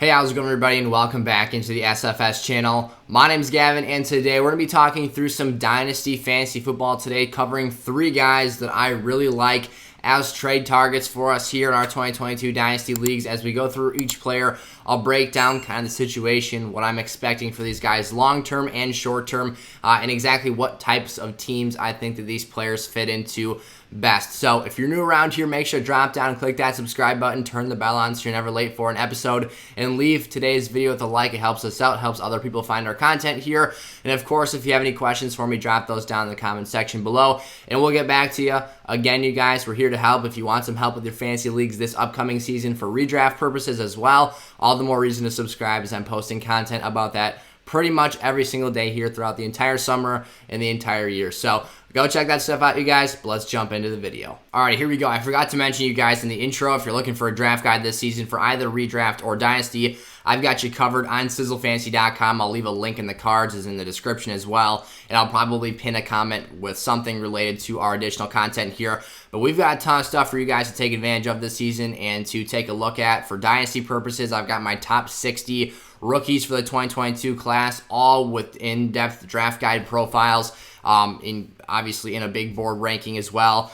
Hey, how's it going, everybody, and welcome back into the SFS channel. My name's Gavin, and today we're going to be talking through some Dynasty fantasy football today, covering three guys that I really like as trade targets for us here in our 2022 Dynasty Leagues. As we go through each player, I'll break down kind of the situation, what I'm expecting for these guys long-term and short-term, and exactly what types of teams I think that these players fit into best. So if you're new around here, make sure to drop down and click that subscribe button, turn the bell on so you're never late for an episode, and leave today's video with a like. It helps us out, helps other people find our content here. And of course, if you have any questions for me, drop those down in the comment section below, and we'll get back to you. Again, you guys, we're here to help. If you want some help with your fantasy leagues this upcoming season for redraft purposes as well, all the more reason to subscribe, as I'm posting content about that pretty much every single day here throughout the entire summer and the entire year. So go check that stuff out, you guys, but let's jump into the video. All right, here we go. I forgot to mention, you guys, in the intro, if you're looking for a draft guide this season for either redraft or dynasty, I've got you covered on sizzlefantasy.com. I'll leave a link in the cards, is in the description as well, and I'll probably pin a comment with something related to our additional content here. But we've got a ton of stuff for you guys to take advantage of this season and to take a look at for dynasty purposes. I've got my top 60 rookies for the 2022 class, all with in-depth draft guide profiles, obviously in a big board ranking as well,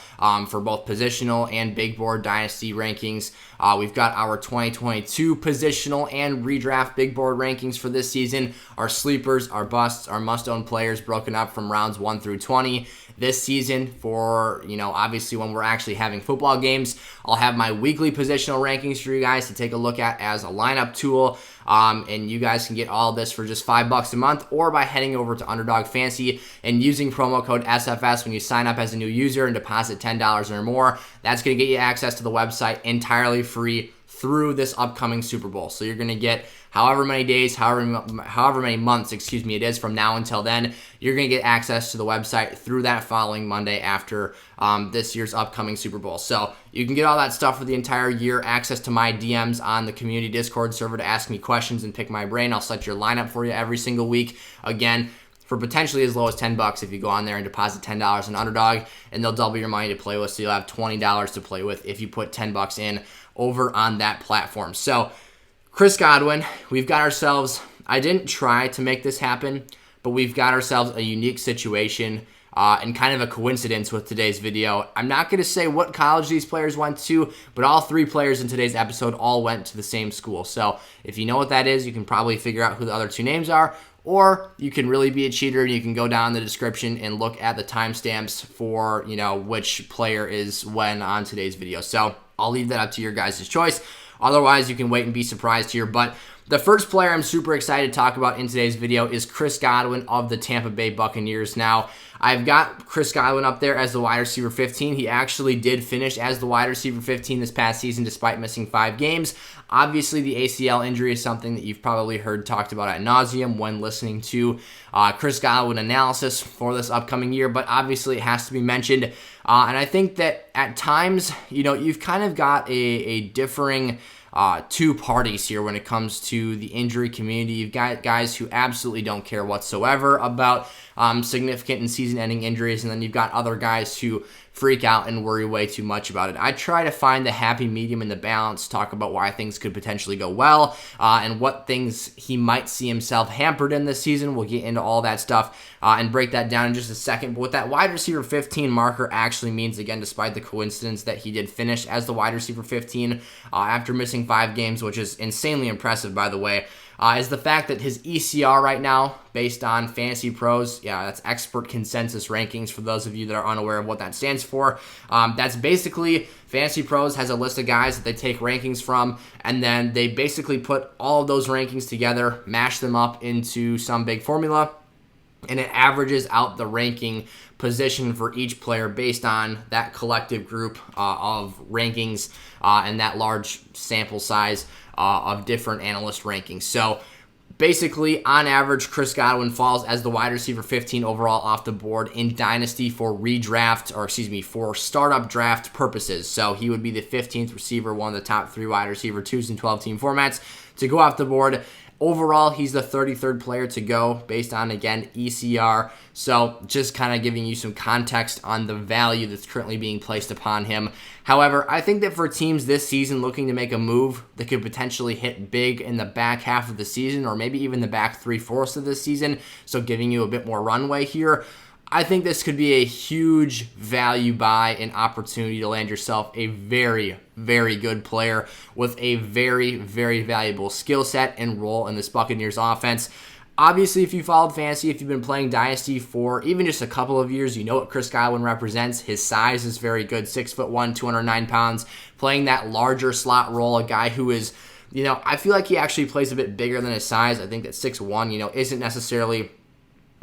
for both positional and big board dynasty rankings. We've got our 2022 positional and redraft big board rankings for this season, our sleepers, our busts, our must-own players broken up from rounds 1 through 20. This season, for, obviously when we're actually having football games, I'll have my weekly positional rankings for you guys to take a look at as a lineup tool. And you guys can get all of this for just $5 a month, or by heading over to Underdog Fantasy and using promo code SFS when you sign up as a new user and deposit $10 or more. That's going to get you access to the website entirely free through this upcoming Super Bowl. So you're going to get however many days, however many months, it is from now until then, you're going to get access to the website through that following Monday after this year's upcoming Super Bowl. So you can get all that stuff for the entire year, access to my DMs on the community Discord server to ask me questions and pick my brain. I'll set your lineup for you every single week. Again, for potentially as low as $10 if you go on there and deposit $10 in Underdog, and they'll double your money to play with, so you'll have $20 to play with if you put $10 in over on that platform. So Chris Godwin, we've got ourselves, I didn't try to make this happen, but we've got ourselves a unique situation and kind of a coincidence with today's video. I'm not going to say what college these players went to, but all three players in today's episode all went to the same school. So if you know what that is, you can probably figure out who the other two names are, or you can really be a cheater and you can go down the description and look at the timestamps for, which player is when on today's video. So I'll leave that up to your guys' choice. Otherwise, you can wait and be surprised here. But the first player I'm super excited to talk about in today's video is Chris Godwin of the Tampa Bay Buccaneers. Now, I've got Chris Godwin up there as the wide receiver 15. He actually did finish as the wide receiver 15 this past season despite missing 5 games. Obviously, the ACL injury is something that you've probably heard talked about ad nauseum when listening to Chris Godwin analysis for this upcoming year, but obviously it has to be mentioned. And I think that at times, you've kind of got a differing two parties here when it comes to the injury community. You've got guys who absolutely don't care whatsoever about significant and season-ending injuries, and then you've got other guys who freak out and worry way too much about it. I try to find the happy medium in the balance, talk about why things could potentially go well, and what things he might see himself hampered in this season. We'll get into all that stuff and break that down in just a second. But what that wide receiver 15 marker actually means, again, despite the coincidence that he did finish as the wide receiver 15 after missing 5 games, which is insanely impressive, by the way, is the fact that his ECR right now, based on Fantasy Pros, that's expert consensus rankings for those of you that are unaware of what that stands for. That's basically, Fantasy Pros has a list of guys that they take rankings from, and then they basically put all of those rankings together, mash them up into some big formula, and it averages out the ranking position for each player based on that collective group of rankings and that large sample size of different analyst rankings. So basically, on average, Chris Godwin falls as the wide receiver 15 overall off the board in Dynasty for for startup draft purposes. So he would be the 15th receiver, one of the top 3 wide receiver 2s in 12-team formats to go off the board Overall, he's the 33rd player to go based on, again, ECR. So just kind of giving you some context on the value that's currently being placed upon him. However, I think that for teams this season looking to make a move that could potentially hit big in the back half of the season, or maybe even the back 3/4 of the season, so giving you a bit more runway here, I think this could be a huge value buy and opportunity to land yourself a very, very good player with a very, very valuable skill set and role in this Buccaneers offense. Obviously, if you followed fantasy, if you've been playing Dynasty for even just a couple of years, you know what Chris Godwin represents. His size is very good, 6'1", 209 pounds, playing that larger slot role, a guy who is, I feel like he actually plays a bit bigger than his size. I think that 6'1", isn't necessarily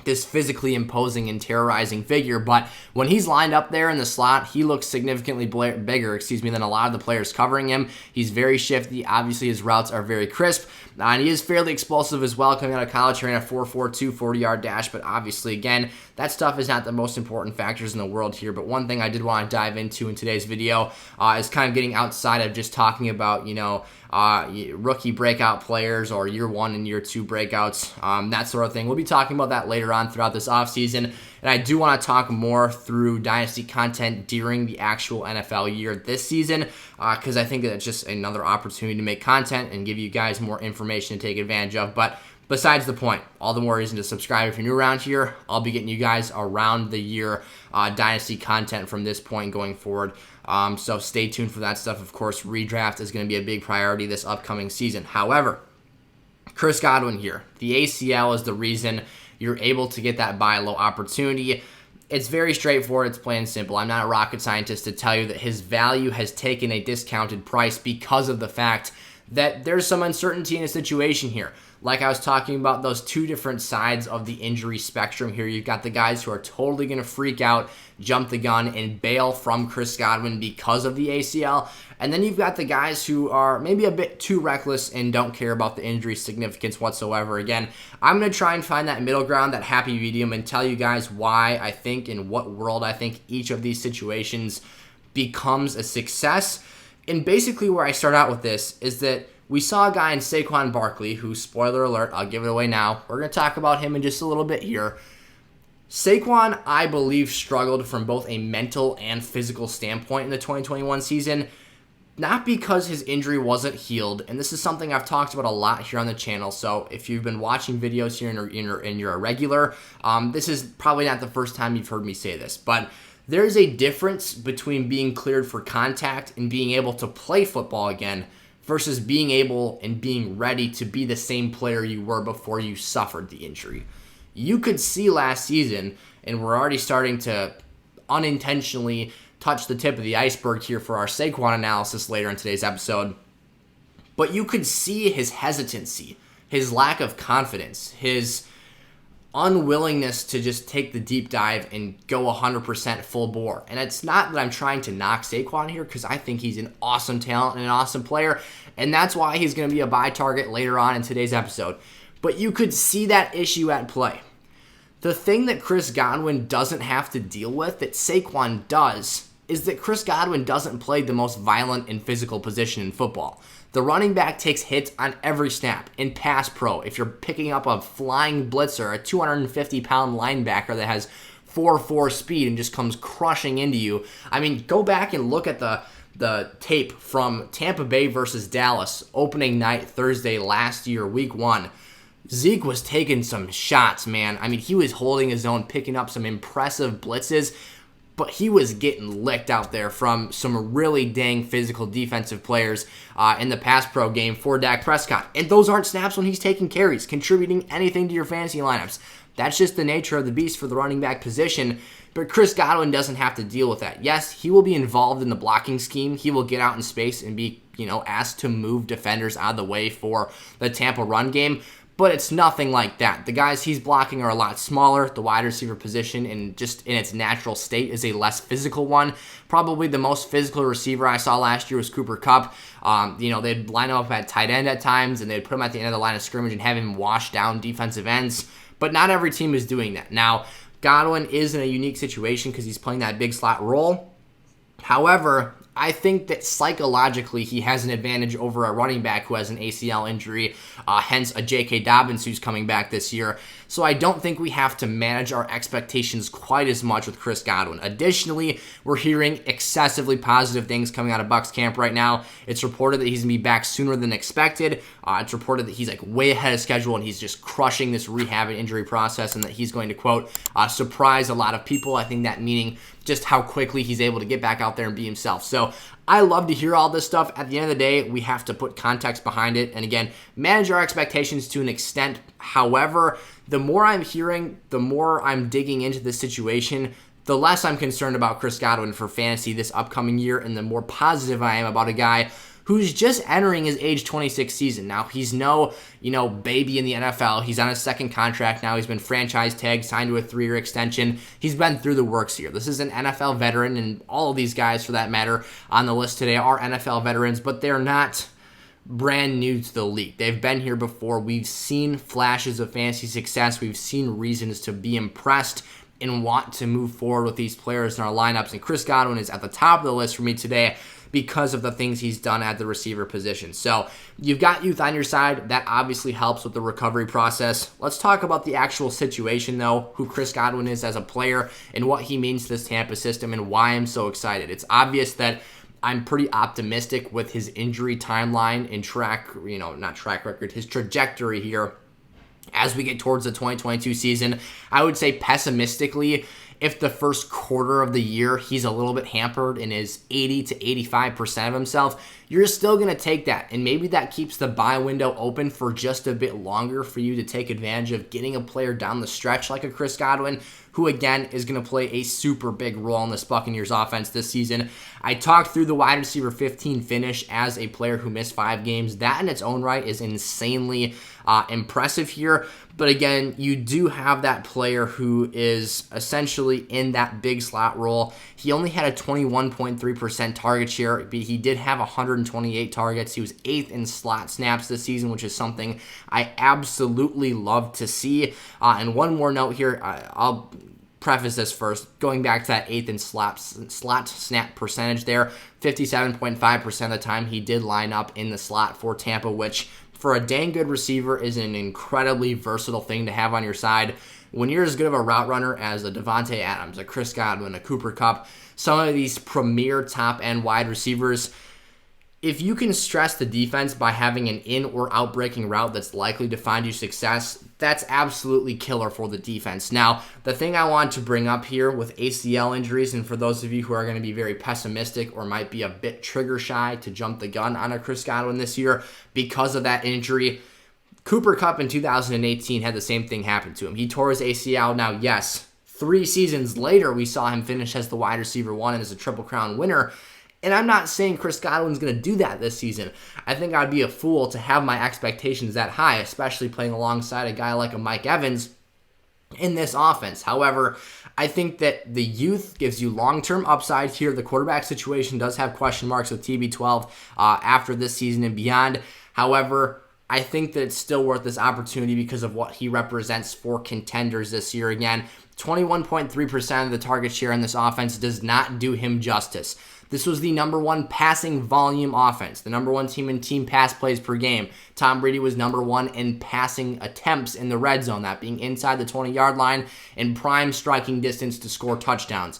this physically imposing and terrorizing figure, but when he's lined up there in the slot, he looks significantly bigger, than a lot of the players covering him. He's very shifty. Obviously, his routes are very crisp, and he is fairly explosive as well, coming out of college, ran a 4.42 40-yard dash, but obviously, again, that stuff is not the most important factors in the world here. But one thing I did want to dive into in today's video is kind of getting outside of just talking about, rookie breakout players or year 1 and year 2 breakouts, that sort of thing. We'll be talking about that later on throughout this offseason. And I do want to talk more through Dynasty content during the actual NFL year this season, because I think that it's just another opportunity to make content and give you guys more information to take advantage of. But besides the point, all the more reason to subscribe if you're new around here. I'll be getting you guys around the year Dynasty content from this point going forward. So stay tuned for that stuff. Of course, redraft is going to be a big priority this upcoming season. However, Chris Godwin here, the ACL is the reason you're able to get that buy low opportunity. It's very straightforward. It's plain and simple. I'm not a rocket scientist to tell you that his value has taken a discounted price because of the fact that there's some uncertainty in the situation here. Like I was talking about, those two different sides of the injury spectrum here. You've got the guys who are totally going to freak out, jump the gun, and bail from Chris Godwin because of the ACL. And then you've got the guys who are maybe a bit too reckless and don't care about the injury significance whatsoever. Again, I'm going to try and find that middle ground, that happy medium, and tell you guys why I think, in what world I think each of these situations becomes a success. And basically where I start out with this is that we saw a guy in Saquon Barkley who, spoiler alert, I'll give it away now. We're going to talk about him in just a little bit here. Saquon, I believe, struggled from both a mental and physical standpoint in the 2021 season, not because his injury wasn't healed, and this is something I've talked about a lot here on the channel, so if you've been watching videos here and you're a regular, this is probably not the first time you've heard me say this, but there's a difference between being cleared for contact and being able to play football again versus being able and being ready to be the same player you were before you suffered the injury. You could see last season, and we're already starting to unintentionally touch the tip of the iceberg here for our Saquon analysis later in today's episode, but you could see his hesitancy, his lack of confidence, his unwillingness to just take the deep dive and go 100% full bore. And it's not that I'm trying to knock Saquon here, because I think he's an awesome talent and an awesome player, and that's why he's going to be a buy target later on in today's episode. But you could see that issue at play. The thing that Chris Godwin doesn't have to deal with, that Saquon does, is that Chris Godwin doesn't play the most violent and physical position in football. The running back takes hits on every snap. In pass pro, if you're picking up a flying blitzer, a 250-pound linebacker that has 4.4 speed and just comes crushing into you, I mean, go back and look at the tape from Tampa Bay versus Dallas, opening night Thursday last year, week 1. Zeke was taking some shots, man. I mean, he was holding his own, picking up some impressive blitzes, but he was getting licked out there from some really dang physical defensive players in the pass pro game for Dak Prescott. And those aren't snaps when he's taking carries, contributing anything to your fantasy lineups. That's just the nature of the beast for the running back position. But Chris Godwin doesn't have to deal with that. Yes, he will be involved in the blocking scheme. He will get out in space and be, asked to move defenders out of the way for the Tampa run game. But it's nothing like that. The guys he's blocking are a lot smaller. The wide receiver position, and just in its natural state, is a less physical one. Probably the most physical receiver I saw last year was Cooper Kupp. They'd line him up at tight end at times, and they'd put him at the end of the line of scrimmage and have him wash down defensive ends. But not every team is doing that. Now, Godwin is in a unique situation because he's playing that big slot role. However, I think that psychologically he has an advantage over a running back who has an ACL injury, hence a J.K. Dobbins who's coming back this year. So I don't think we have to manage our expectations quite as much with Chris Godwin. Additionally, we're hearing excessively positive things coming out of Bucs camp right now. It's reported that he's going to be back sooner than expected. It's reported that he's like way ahead of schedule and he's just crushing this rehab and injury process, and that he's going to, quote, surprise a lot of people. I think that meaning just how quickly he's able to get back out there and be himself. So I love to hear all this stuff. At the end of the day, we have to put context behind it. And again, manage our expectations to an extent. However, the more I'm hearing, the more I'm digging into this situation, the less I'm concerned about Chris Godwin for fantasy this upcoming year, and the more positive I am about a guy who's just entering his age 26 season. Now, he's no, baby in the NFL. He's on his second contract now. He's been franchise tagged, signed to a 3-year extension. He's been through the works here. This is an NFL veteran, and all of these guys, for that matter, on the list today are NFL veterans, but they're not brand new to the league. They've been here before. We've seen flashes of fantasy success. We've seen reasons to be impressed and want to move forward with these players in our lineups, and Chris Godwin is at the top of the list for me today because of the things he's done at the receiver position. So you've got youth on your side. That obviously helps with the recovery process. Let's talk about the actual situation, though, who Chris Godwin is as a player and what he means to this Tampa system and why I'm so excited. It's obvious that I'm pretty optimistic with his injury timeline and his trajectory here as we get towards the 2022 season. I would say pessimistically, if the first quarter of the year he's a little bit hampered and is 80 to 85% of himself, you're still going to take that. And maybe that keeps the buy window open for just a bit longer for you to take advantage of getting a player down the stretch like a Chris Godwin, who again is going to play a super big role in this Buccaneers offense this season. I talked through the wide receiver 15 finish as a player who missed 5 games. That in its own right is insanely impressive here. But again, you do have that player who is essentially in that big slot role. He only had a 21.3% target share, but he did have 128 targets. He was 8th in slot snaps this season, which is something I absolutely love to see. And one more note here, I'll preface this first. Going back to that 8th in slot snap percentage there, 57.5% of the time he did line up in the slot for Tampa, which for a dang good receiver is an incredibly versatile thing to have on your side. When you're as good of a route runner as a Devontae Adams, a Chris Godwin, a Cooper Kupp, some of these premier top-end wide receivers, if you can stress the defense by having an in or out-breaking route that's likely to find you success, that's absolutely killer for the defense. Now, the thing I want to bring up here with ACL injuries, and for those of you who are going to be very pessimistic or might be a bit trigger shy to jump the gun on a Chris Godwin this year because of that injury, Cooper Kupp in 2018 had the same thing happen to him. He tore his ACL. Now, yes, 3 seasons later, we saw him finish as the wide receiver 1 and as a Triple Crown winner. And I'm not saying Chris Godwin's going to do that this season. I think I'd be a fool to have my expectations that high, especially playing alongside a guy like a Mike Evans in this offense. However, I think that the youth gives you long-term upside here. The quarterback situation does have question marks with TB12 after this season and beyond. However, I think that it's still worth this opportunity because of what he represents for contenders this year. Again, 21.3% of the target share in this offense does not do him justice. This was the number 1 passing volume offense, the number 1 team in team pass plays per game. Tom Brady was number 1 in passing attempts in the red zone, that being inside the 20-yard line and prime striking distance to score touchdowns.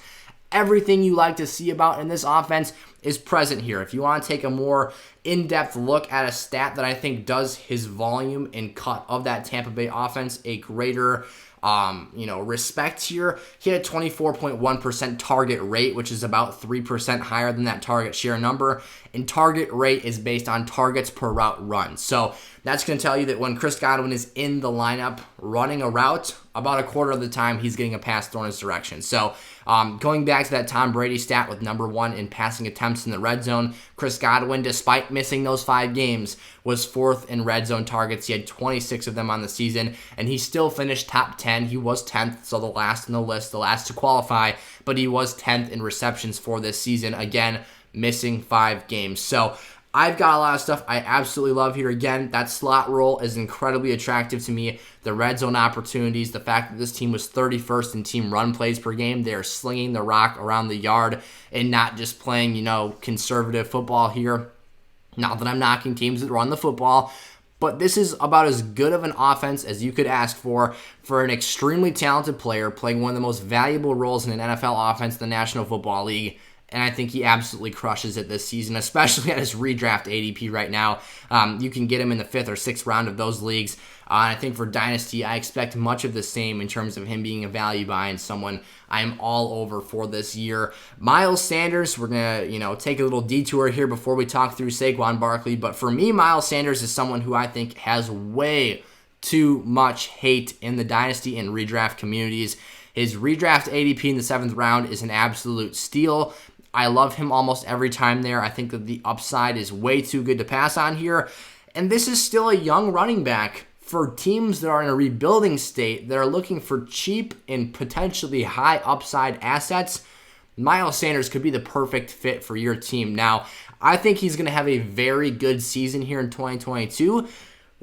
Everything you like to see about in this offense is present here. If you want to take a more in-depth look at a stat that I think does his volume and cut of that Tampa Bay offense a greater respect here, he had a 24.1% target rate, which is about 3% higher than that target share number. And target rate is based on targets per route run. So that's going to tell you that when Chris Godwin is in the lineup running a route, about a quarter of the time he's getting a pass thrown in his direction. So going back to that Tom Brady stat with number 1 in passing attempts in the red zone, Chris Godwin, despite missing those 5 games, was 4th in red zone targets. He had 26 of them on the season, and he still finished top 10. He was 10th, so the last in the list, the last to qualify, but he was 10th in receptions for this season. Again, missing 5 games. So I've got a lot of stuff I absolutely love here. Again, that slot role is incredibly attractive to me. The red zone opportunities, the fact that this team was 31st in team run plays per game. They're slinging the rock around the yard and not just playing, conservative football here. Not that I'm knocking teams that run the football, but this is about as good of an offense as you could ask for an extremely talented player playing one of the most valuable roles in an NFL offense, the National Football League. And I think he absolutely crushes it this season, especially at his redraft ADP right now. You can get him in the 5th or 6th round of those leagues. And I think for Dynasty, I expect much of the same in terms of him being a value buy and someone I'm all over for this year. Miles Sanders, we're going to take a little detour here before we talk through Saquon Barkley. But for me, Miles Sanders is someone who I think has way too much hate in the Dynasty and redraft communities. His redraft ADP in the 7th round is an absolute steal. I love him almost every time there. I think that the upside is way too good to pass on here. And this is still a young running back for teams that are in a rebuilding state that are looking for cheap and potentially high upside assets. Miles Sanders could be the perfect fit for your team. Now, I think he's going to have a very good season here in 2022.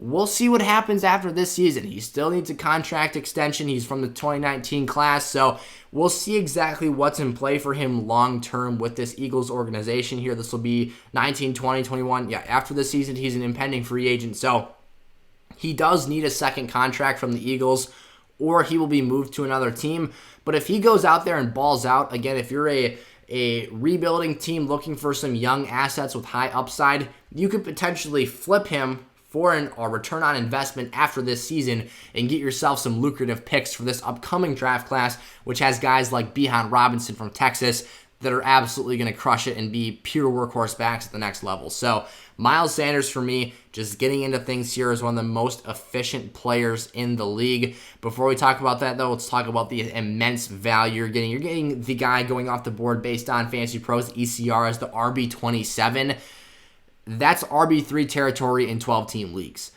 We'll see what happens after this season. He still needs a contract extension. He's from the 2019 class, so we'll see exactly what's in play for him long-term with this Eagles organization here. This will be 19, 20, 21. Yeah, after this season, he's an impending free agent, so he does need a second contract from the Eagles, or he will be moved to another team. But if he goes out there and balls out, again, if you're a rebuilding team looking for some young assets with high upside, you could potentially flip him for a return on investment after this season and get yourself some lucrative picks for this upcoming draft class, which has guys like Bijan Robinson from Texas that are absolutely going to crush it and be pure workhorse backs at the next level. So Miles Sanders, for me, just getting into things here, is one of the most efficient players in the league. Before we talk about that, though, let's talk about the immense value you're getting. You're getting the guy going off the board based on Fantasy Pros ECR as the RB27. That's RB3 territory in 12-team leagues.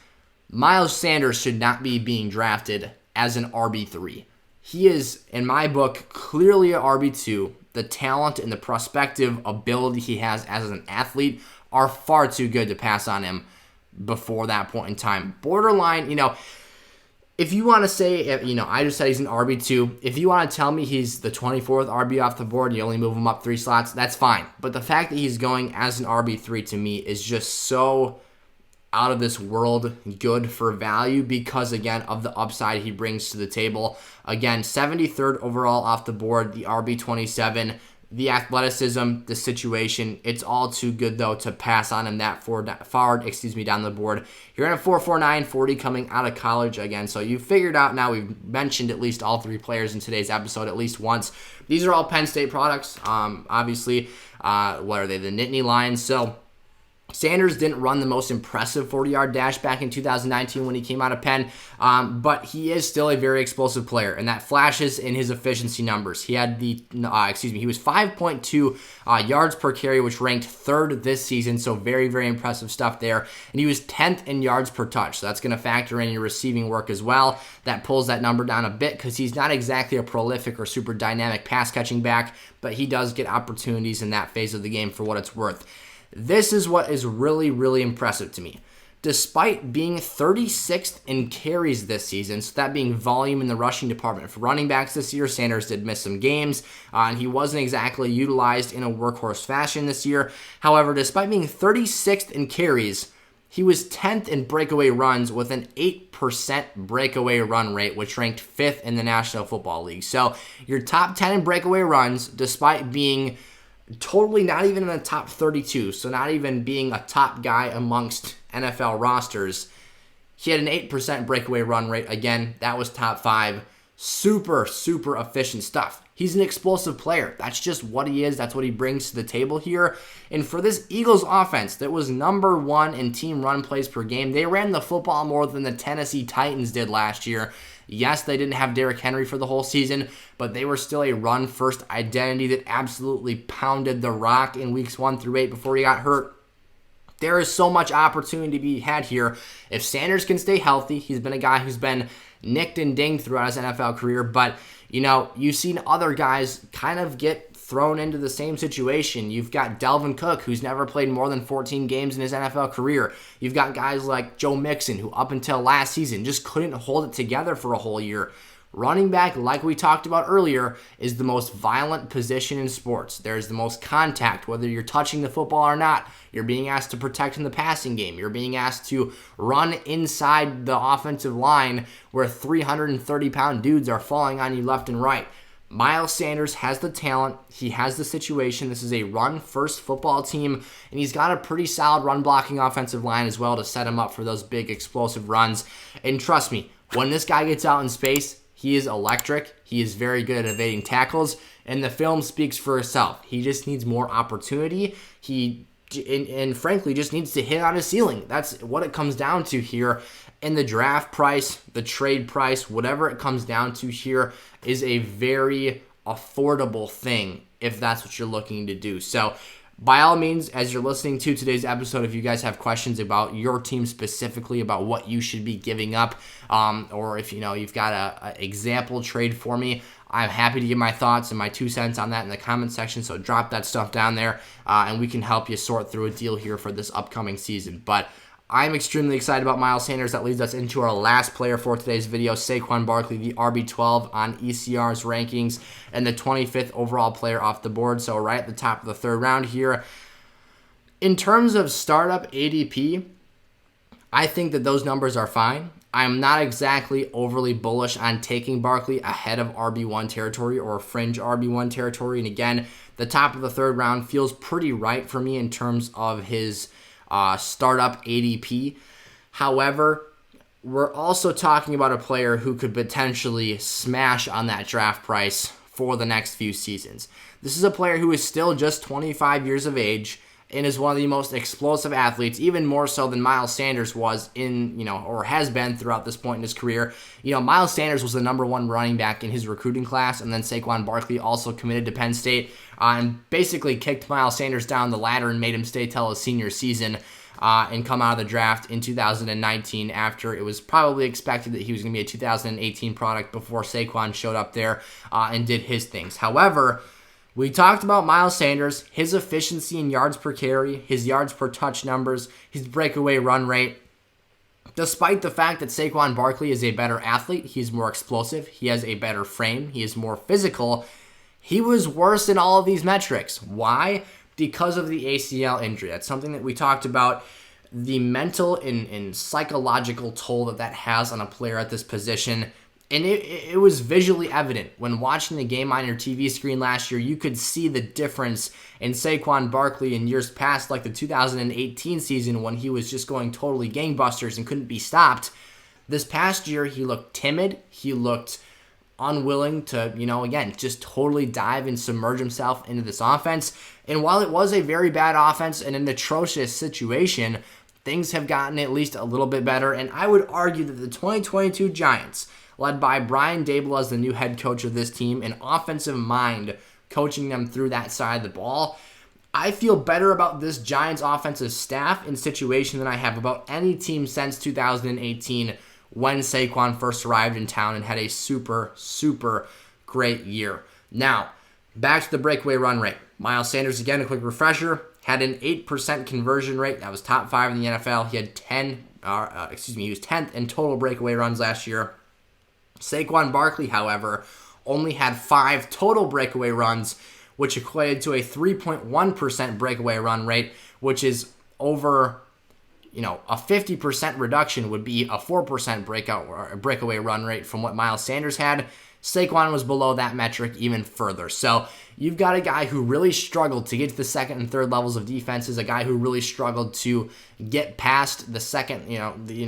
Miles Sanders should not be being drafted as an RB3. He is, in my book, clearly an RB2. The talent and the prospective ability he has as an athlete are far too good to pass on him before that point in time. Borderline, if you want to say, I just said he's an RB2. If you want to tell me he's the 24th RB off the board, you only move him up 3 slots, that's fine. But the fact that he's going as an RB3 to me is just so out of this world good for value because, again, of the upside he brings to the table. Again, 73rd overall off the board, the RB27. The athleticism, the situation, it's all too good, though, to pass on him that far down the board. You're in a 4.49 40 coming out of college again, so you figured out now. We've mentioned at least all 3 players in today's episode at least once. These are all Penn State products, obviously. What are they? The Nittany Lions. So Sanders didn't run the most impressive 40-yard dash back in 2019 when he came out of Penn, but he is still a very explosive player, and that flashes in his efficiency numbers. He had he was 5.2 yards per carry, which ranked 3rd this season, so very, very impressive stuff there. And he was 10th in yards per touch, so that's going to factor in your receiving work as well. That pulls that number down a bit because he's not exactly a prolific or super dynamic pass-catching back, but he does get opportunities in that phase of the game for what it's worth. This is what is really, really impressive to me. Despite being 36th in carries this season, so that being volume in the rushing department for running backs this year, Sanders did miss some games, and he wasn't exactly utilized in a workhorse fashion this year. However, despite being 36th in carries, he was 10th in breakaway runs with an 8% breakaway run rate, which ranked 5th in the National Football League. So your top 10 in breakaway runs, despite being totally not even in the top 32, so not even being a top guy amongst NFL rosters, he had an 8% breakaway run rate. Again, that was top 5. Super, super efficient stuff. He's an explosive player. That's just what he is. That's what he brings to the table here. And for this Eagles offense that was number 1 in team run plays per game, they ran the football more than the Tennessee Titans did last year. Yes, they didn't have Derrick Henry for the whole season, but they were still a run-first identity that absolutely pounded the rock in weeks 1 through 8 before he got hurt. There is so much opportunity to be had here. If Sanders can stay healthy, he's been a guy who's been nicked and dinged throughout his NFL career, but you've seen other guys kind of get thrown into the same situation. You've got Dalvin Cook, who's never played more than 14 games in his NFL career. You've got guys like Joe Mixon, who up until last season just couldn't hold it together for a whole year. Running back, like we talked about earlier, is the most violent position in sports. There's the most contact, whether you're touching the football or not. You're being asked to protect in the passing game. You're being asked to run inside the offensive line where 330-pound dudes are falling on you left and right. Miles Sanders has the talent. He has the situation. This is a run-first football team, and he's got a pretty solid run-blocking offensive line as well to set him up for those big explosive runs. And trust me, when this guy gets out in space, he is electric. He is very good at evading tackles, and the film speaks for itself. He just needs more opportunity. And frankly, just needs to hit on his ceiling. That's what it comes down to here. And the draft price, the trade price, whatever it comes down to here is a very affordable thing if that's what you're looking to do. So by all means, as you're listening to today's episode, if you guys have questions about your team specifically, about what you should be giving up, or if you've got an example trade for me, I'm happy to give my thoughts and my 2 cents on that in the comment section. So drop that stuff down there, and we can help you sort through a deal here for this upcoming season. But I'm extremely excited about Miles Sanders. That leads us into our last player for today's video, Saquon Barkley, the RB12 on ECR's rankings, and the 25th overall player off the board. So right at the top of the third round here. In terms of startup ADP, I think that those numbers are fine. I'm not exactly overly bullish on taking Barkley ahead of RB1 territory or fringe RB1 territory. And again, the top of the third round feels pretty right for me in terms of his startup ADP. However, we're also talking about a player who could potentially smash on that draft price for the next few seasons. This is a player who is still just 25 years of age and is one of the most explosive athletes, even more so than Miles Sanders was or has been throughout this point in his career. Miles Sanders was the number 1 running back in his recruiting class, and then Saquon Barkley also committed to Penn State and basically kicked Miles Sanders down the ladder and made him stay till his senior season and come out of the draft in 2019 after it was probably expected that he was going to be a 2018 product before Saquon showed up there and did his things. However, we talked about Miles Sanders, his efficiency in yards per carry, his yards per touch numbers, his breakaway run rate. Despite the fact that Saquon Barkley is a better athlete, he's more explosive, he has a better frame, he is more physical, he was worse in all of these metrics. Why? Because of the ACL injury. That's something that we talked about, the mental and psychological toll that has on a player at this position. And it was visually evident when watching the game on your TV screen last year. You could see the difference in Saquon Barkley in years past, like the 2018 season when he was just going totally gangbusters and couldn't be stopped. This past year, he looked timid. He looked unwilling to, again, just totally dive and submerge himself into this offense. And while it was a very bad offense and an atrocious situation, things have gotten at least a little bit better. And I would argue that the 2022 Giants, led by Brian Daboll as the new head coach of this team, an offensive mind coaching them through that side of the ball, I feel better about this Giants offensive staff and situation than I have about any team since 2018 when Saquon first arrived in town and had a super, super great year. Now, back to the breakaway run rate. Miles Sanders, again, a quick refresher, had an 8% conversion rate. That was top 5 in the NFL. He had he was 10th in total breakaway runs last year. Saquon Barkley, however, only had 5 total breakaway runs, which equated to a 3.1% breakaway run rate, which is over, a 50% reduction would be a 4% breakaway run rate from what Miles Sanders had. Saquon was below that metric even further. So you've got a guy who really struggled to get to the second and third levels of defenses, a guy who really struggled to get past the second,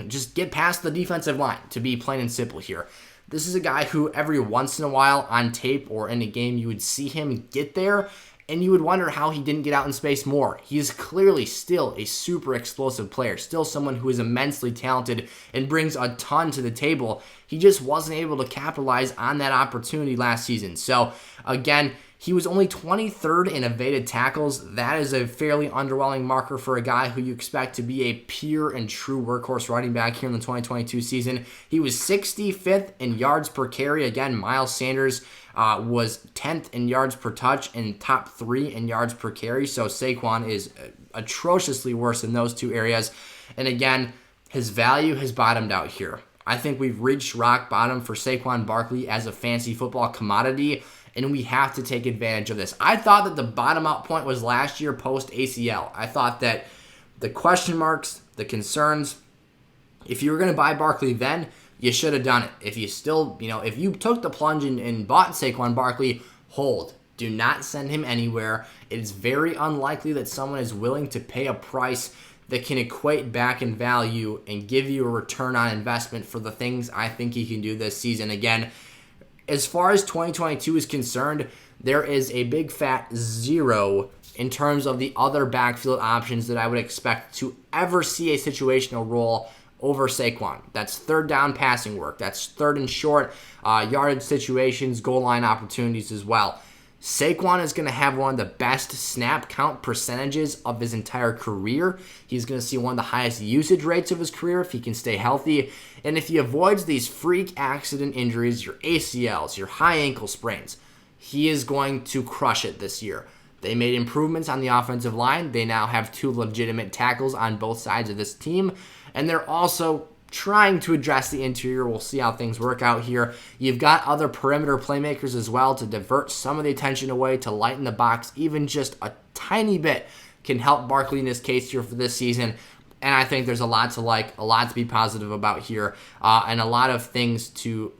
just get past the defensive line, to be plain and simple here. This is a guy who every once in a while on tape or in a game you would see him get there and you would wonder how he didn't get out in space more. He is clearly still a super explosive player, still someone who is immensely talented and brings a ton to the table. He just wasn't able to capitalize on that opportunity last season. So again, He was only 23rd in evaded tackles. That is a fairly underwhelming marker for a guy who you expect to be a pure and true workhorse running back here in the 2022 season. He was 65th in yards per carry. Again, Miles Sanders was 10th in yards per touch and top 3 in yards per carry. So Saquon is atrociously worse in those two areas. And again, his value has bottomed out here. I think we've reached rock bottom for Saquon Barkley as a fantasy football commodity, and we have to take advantage of this. I thought that the bottom out point was last year post ACL. I thought that the question marks, the concerns, if you were going to buy Barkley then, you should have done it. If you still, if you took the plunge and bought Saquon Barkley, hold. Do not send him anywhere. It is very unlikely that someone is willing to pay a price that can equate back in value and give you a return on investment for the things I think he can do this season. Again, as far as 2022 is concerned, there is a big fat 0 in terms of the other backfield options that I would expect to ever see a situational role over Saquon. That's third down passing work. That's third and short yardage situations, goal line opportunities as well. Saquon is going to have one of the best snap count percentages of his entire career. He's going to see one of the highest usage rates of his career if he can stay healthy. And if he avoids these freak accident injuries, your ACLs, your high ankle sprains, he is going to crush it this year. They made improvements on the offensive line. They now have 2 legitimate tackles on both sides of this team. And they're also trying to address the interior. We'll see how things work out here. You've got other perimeter playmakers as well to divert some of the attention away, to lighten the box even just a tiny bit can help Barkley in his case here for this season. And I think there's a lot to like, a lot to be positive about here, and a lot of things to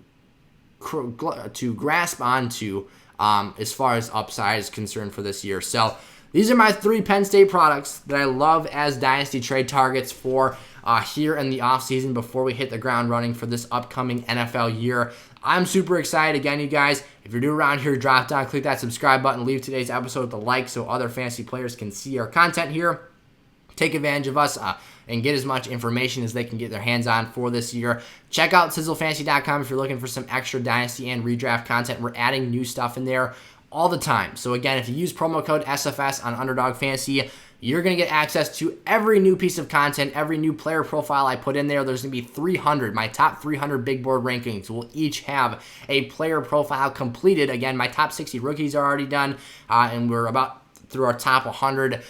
grasp onto as far as upside is concerned for this year. So these are my 3 Penn State products that I love as Dynasty trade targets for here in the offseason before we hit the ground running for this upcoming NFL year. I'm super excited. Again, you guys, if you're new around here, drop down, click that subscribe button, leave today's episode with a like so other fantasy players can see our content here. Take advantage of us and get as much information as they can get their hands on for this year. Check out sizzlefantasy.com if you're looking for some extra Dynasty and redraft content. We're adding new stuff in there all the time. So again, if you use promo code SFS on Underdog Fantasy, you're going to get access to every new piece of content, every new player profile I put in there. There's going to be 300, my top 300 big board rankings will each have a player profile completed. Again, my top 60 rookies are already done, and we're about through our top 100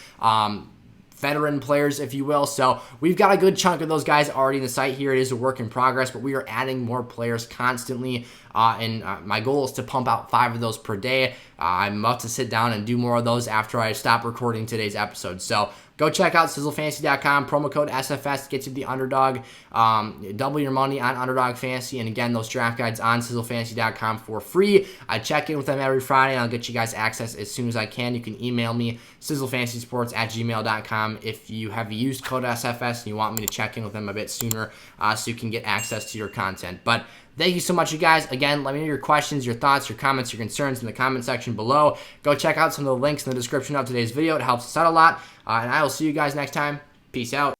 veteran players, if you will. So we've got a good chunk of those guys already in the site here. It is a work in progress, but we are adding more players constantly. And my goal is to pump out 5 of those per day. I'm about to sit down and do more of those after I stop recording today's episode. So go check out sizzlefantasy.com. Promo code SFS gets you the underdog. Double your money on Underdog Fantasy. And again, those draft guides on sizzlefantasy.com for free. I check in with them every Friday, and I'll get you guys access as soon as I can. You can email me, sizzlefantasysports@gmail.com, if you have used code SFS and you want me to check in with them a bit sooner so you can get access to your content. But thank you so much, you guys. Again, let me know your questions, your thoughts, your comments, your concerns in the comment section below. Go check out some of the links in the description of today's video. It helps us out a lot. And I will see you guys next time. Peace out.